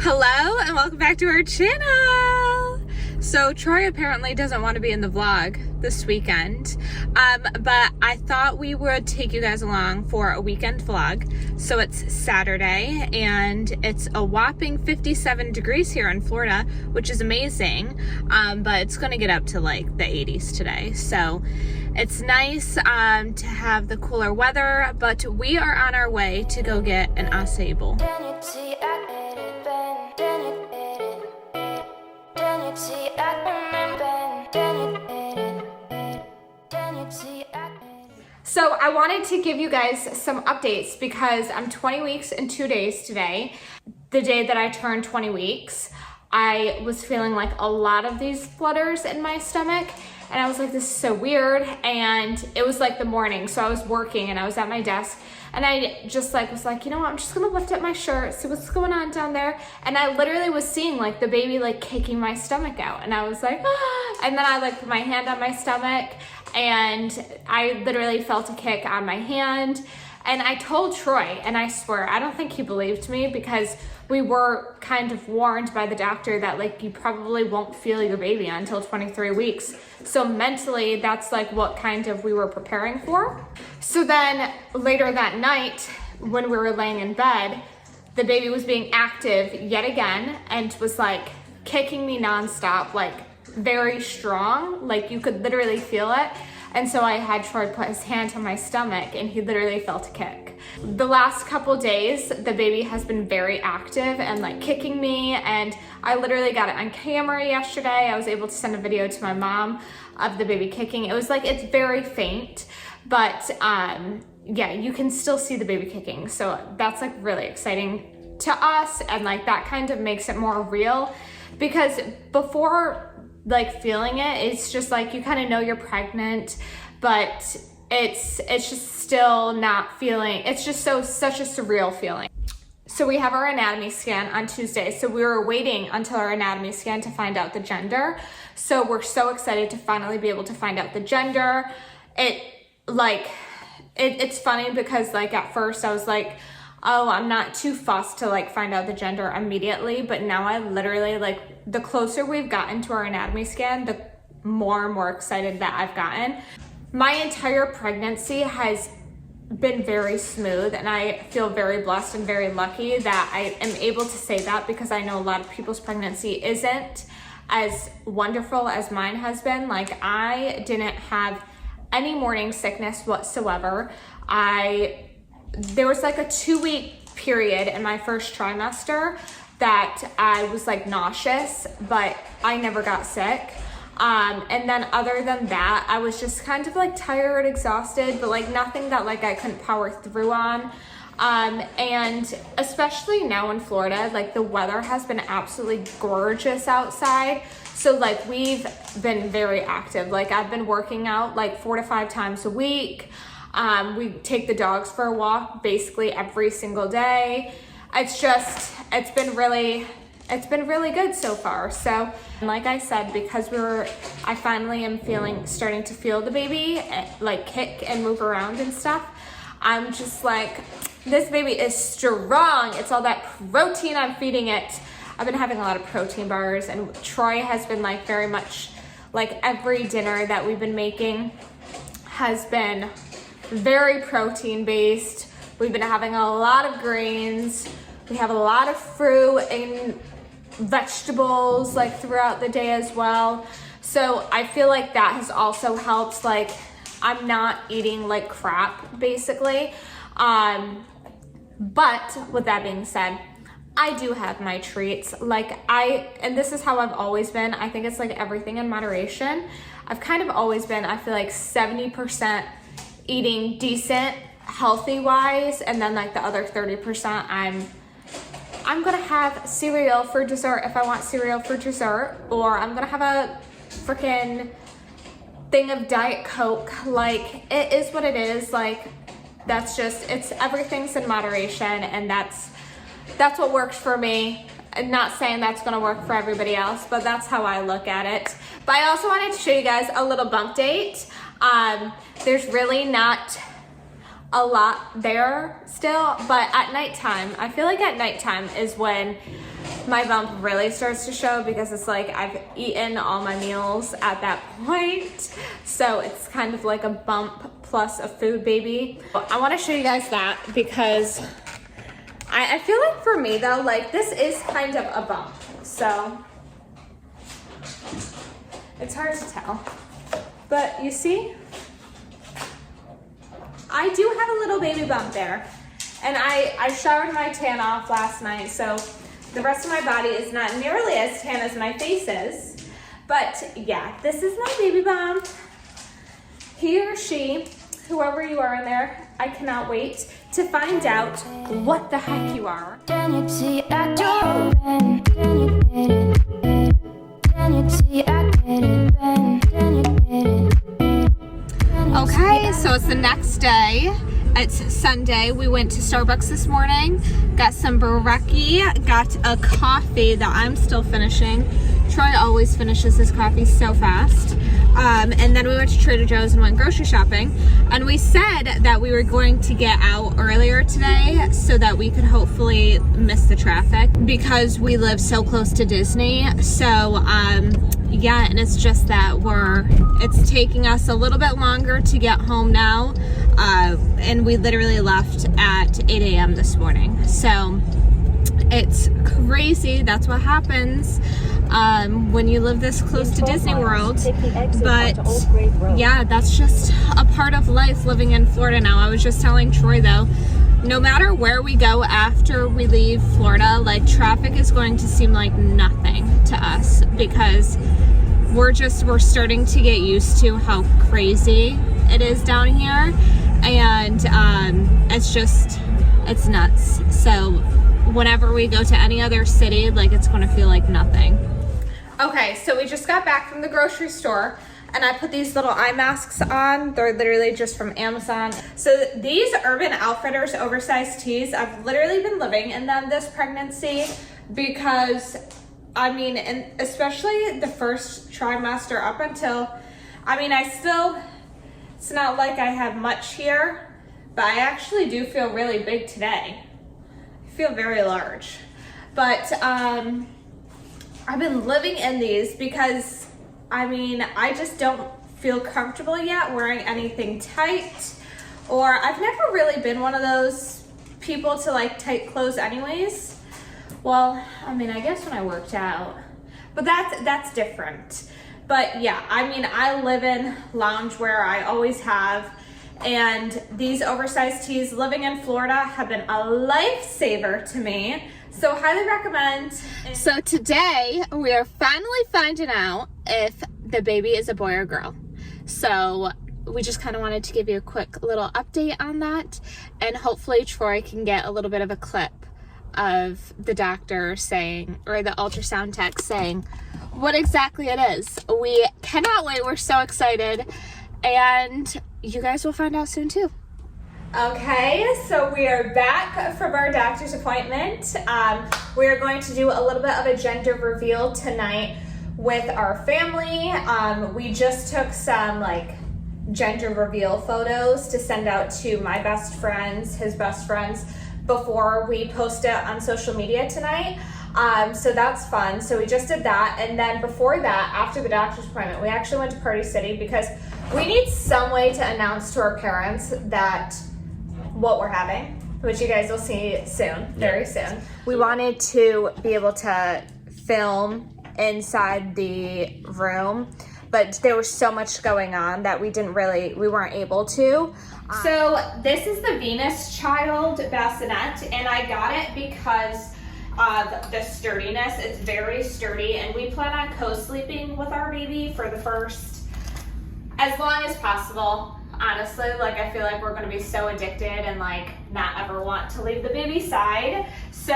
Hello and welcome back to our channel. So Troy apparently doesn't want to be in the vlog this weekend, but I thought we would take you guys along for a weekend vlog. So it's Saturday and it's a whopping 57 degrees here in Florida, which is amazing, but it's going to get up to like the 80s today. So it's nice to have the cooler weather, but we are on our way to go get an acai bowl. So I wanted to give you guys some updates because I'm 20 weeks and 2 days today. The day that I turned 20 weeks, I was feeling like a lot of these flutters in my stomach. And I was like, this is so weird. And it was like the morning. So I was working and I was at my desk and I just like was like, you know what, I'm just gonna lift up my shirt, see what's going on down there. And I literally was seeing like the baby like kicking my stomach out. And I was like, ah. And then I like put my hand on my stomach and I literally felt a kick on my hand. And I told Troy, and I swear, I don't think he believed me because we were kind of warned by the doctor that like you probably won't feel your baby until 23 weeks. So mentally, that's like what kind of we were preparing for. So then later that night, when we were laying in bed, the baby was being active yet again and was like kicking me nonstop, like very strong, like you could literally feel it. And so I had Troy put his hand on my stomach and he literally felt a kick. The last couple days, the baby has been very active and like kicking me, and I literally got it on camera yesterday. I was able to send a video to my mom of the baby kicking. It was like, it's very faint, but yeah, you can still see the baby kicking. So that's like really exciting to us, and like that kind of makes it more real, because before like feeling it, it's just like you kind of know you're pregnant, but it's just still not feeling, it's just such a surreal feeling. So we have our anatomy scan on Tuesday. So we were waiting until our anatomy scan to find out the gender. So we're so excited to finally be able to find out the gender. It's funny because like at first I was like, oh, I'm not too fussed to like find out the gender immediately, but now I literally like, the closer we've gotten to our anatomy scan, the more and more excited that I've gotten. My entire pregnancy has been very smooth, and I feel very blessed and very lucky that I am able to say that, because I know a lot of people's pregnancy isn't as wonderful as mine has been. Like I didn't have any morning sickness whatsoever. There was like a 2-week period in my first trimester that I was like nauseous, but I never got sick. And then other than that, I was just kind of like tired, exhausted, but like nothing that like I couldn't power through on. And especially now in Florida, like the weather has been absolutely gorgeous outside. So like we've been very active. Like I've been working out like 4 to 5 times a week. We take the dogs for a walk basically every single day. It's been really good so far. So like I said, because I finally am starting to feel the baby like kick and move around and stuff. I'm just like, this baby is strong. It's all that protein I'm feeding it. I've been having a lot of protein bars, and Troy has been like very much like every dinner that we've been making has been very protein based. We've been having a lot of grains. We have a lot of fruit and vegetables like throughout the day as well. So I feel like that has also helped. Like I'm not eating like crap basically. But with that being said, I do have my treats. And this is how I've always been. I think it's like everything in moderation. I've kind of always been, I feel like 70% eating decent, healthy wise, and then like the other 30% I'm gonna have cereal for dessert if I want cereal for dessert, or I'm gonna have a freaking thing of Diet Coke. Like it is what it is. Like everything's in moderation, and that's what works for me. I'm not saying that's gonna work for everybody else, but that's how I look at it. But I also wanted to show you guys a little bump date. There's really not a lot there still, but at nighttime, I feel like at nighttime is when my bump really starts to show, because it's like I've eaten all my meals at that point. So it's kind of like a bump plus a food baby. I want to show you guys that because I feel like for me though, like this is kind of a bump. So it's hard to tell. But you see, I do have a little baby bump there. And I showered my tan off last night, so the rest of my body is not nearly as tan as my face is. But yeah, this is my baby bump. He or she, whoever you are in there, I cannot wait to find out what the heck you are. Okay, so it's the next day. It's Sunday. We went to Starbucks this morning, got some brekkie, got a coffee that I'm still finishing. Troy always finishes his coffee so fast. And then we went to Trader Joe's and went grocery shopping. And we said that we were going to get out earlier today so that we could hopefully miss the traffic because we live so close to Disney. So, yeah, and it's just that it's taking us a little bit longer to get home now. And we literally left at 8 a.m. this morning. So it's crazy. That's what happens when you live this close to Disney World. But yeah, that's just a part of life living in Florida now. I was just telling Troy though, no matter where we go after we leave Florida, like traffic is going to seem like nothing to us because we're starting to get used to how crazy it is down here. And it's nuts. So whenever we go to any other city, like it's going to feel like nothing. Okay, so we just got back from the grocery store and I put these little eye masks on. They're literally just from Amazon. So these Urban Outfitters oversized tees, I've literally been living in them this pregnancy because, I mean, and especially the first trimester up until, I mean, it's not like I have much here, but I actually do feel really big today. I feel very large. But I've been living in these because, I mean, I just don't feel comfortable yet wearing anything tight, or I've never really been one of those people to like tight clothes anyways. Well, I mean, I guess when I worked out, but that's different. But yeah, I mean, I live in loungewear, I always have, and these oversized tees living in Florida have been a lifesaver to me. So highly recommend. So today we are finally finding out if the baby is a boy or girl. So we just kind of wanted to give you a quick little update on that, and hopefully Troy can get a little bit of a clip of the doctor saying, or the ultrasound tech saying what exactly it is. We cannot wait. We're so excited, and you guys will find out soon too. Okay, so we are back from our doctor's appointment. We are going to do a little bit of a gender reveal tonight with our family. We just took some like gender reveal photos to send out to my best friends, his best friends, before we post it on social media tonight. So that's fun. So we just did that. And then before that, after the doctor's appointment, we actually went to Party City because we need some way to announce to our parents that what we're having, which you guys will see soon, very soon. We wanted to be able to film inside the room, but there was so much going on that we weren't able to. So this is the Venus Child bassinet, and I got it because of the sturdiness. It's very sturdy, and we plan on co-sleeping with our baby for the first, as long as possible. Honestly, like I feel like we're going to be so addicted and like not ever want to leave the baby's side. So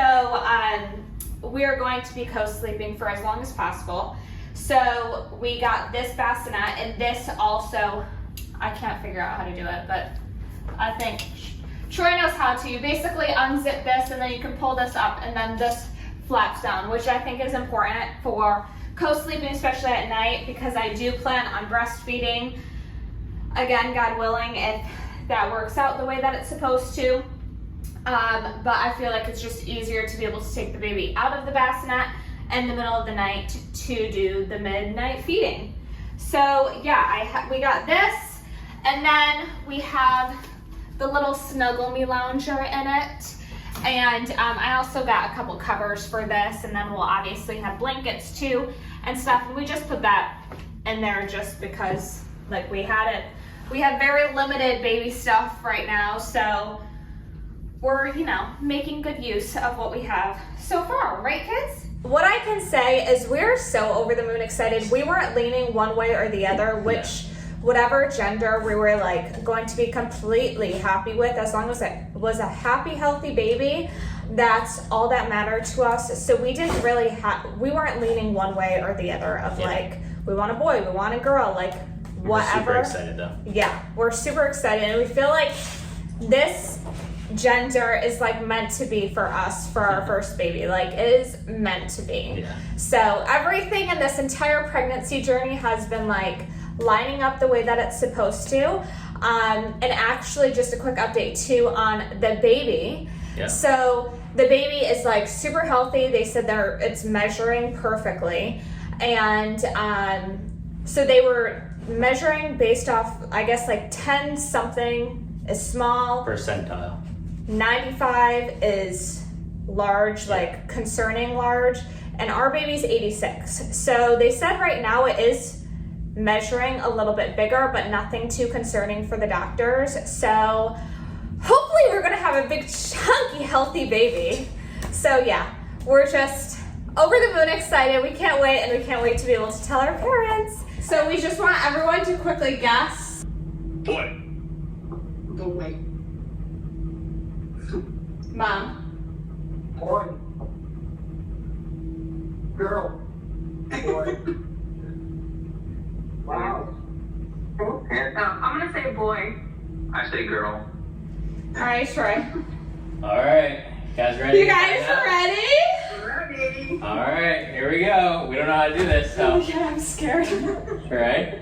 we are going to be co-sleeping for as long as possible. So we got this bassinet, and this also, I can't figure out how to do it, but I think Troy knows how to. You basically unzip this and then you can pull this up and then this flaps down, which I think is important for co-sleeping, especially at night, because I do plan on breastfeeding. Again, God willing, if that works out the way that it's supposed to. But I feel like it's just easier to be able to take the baby out of the bassinet in the middle of the night to do the midnight feeding. So yeah, we got this, and then we have the little Snuggle Me lounger in it. And I also got a couple covers for this, and then we'll obviously have blankets too and stuff. And we just put that in there just because like we have very limited baby stuff right now, so we're, you know, making good use of what we have so far, right kids? What I can say is we're so over the moon excited. We weren't leaning one way or the other, which whatever gender we were like going to be completely happy with, as long as it was a happy, healthy baby. That's all that mattered to us. So we didn't really we weren't leaning one way or the other of like, we want a boy, we want a girl, like whatever. We're super excited though. Yeah, we're super excited, and we feel like this gender is like meant to be for us for our first baby. Like it is meant to be. Yeah. So everything in this entire pregnancy journey has been like lining up the way that it's supposed to. And actually just a quick update too on the baby. Yeah. So the baby is like super healthy. They said it's measuring perfectly. And so they were measuring based off, I guess like 10 something is small. Percentile. 95 is large, like concerning large. And our baby's 86. So they said right now it is measuring a little bit bigger, but nothing too concerning for the doctors. So hopefully we're gonna have a big, chunky, healthy baby. So yeah, we're just over the moon excited. We can't wait, and we can't wait to be able to tell our parents. So we just want everyone to quickly guess. Boy. Boy. Mom. Boy. Girl. Boy. Wow. I'm gonna say boy. I say girl. All right, Troy. All right, you guys ready? You guys ready? Ready. All right, here we go. We don't know how to do this, so. Yeah, I'm scared. All right.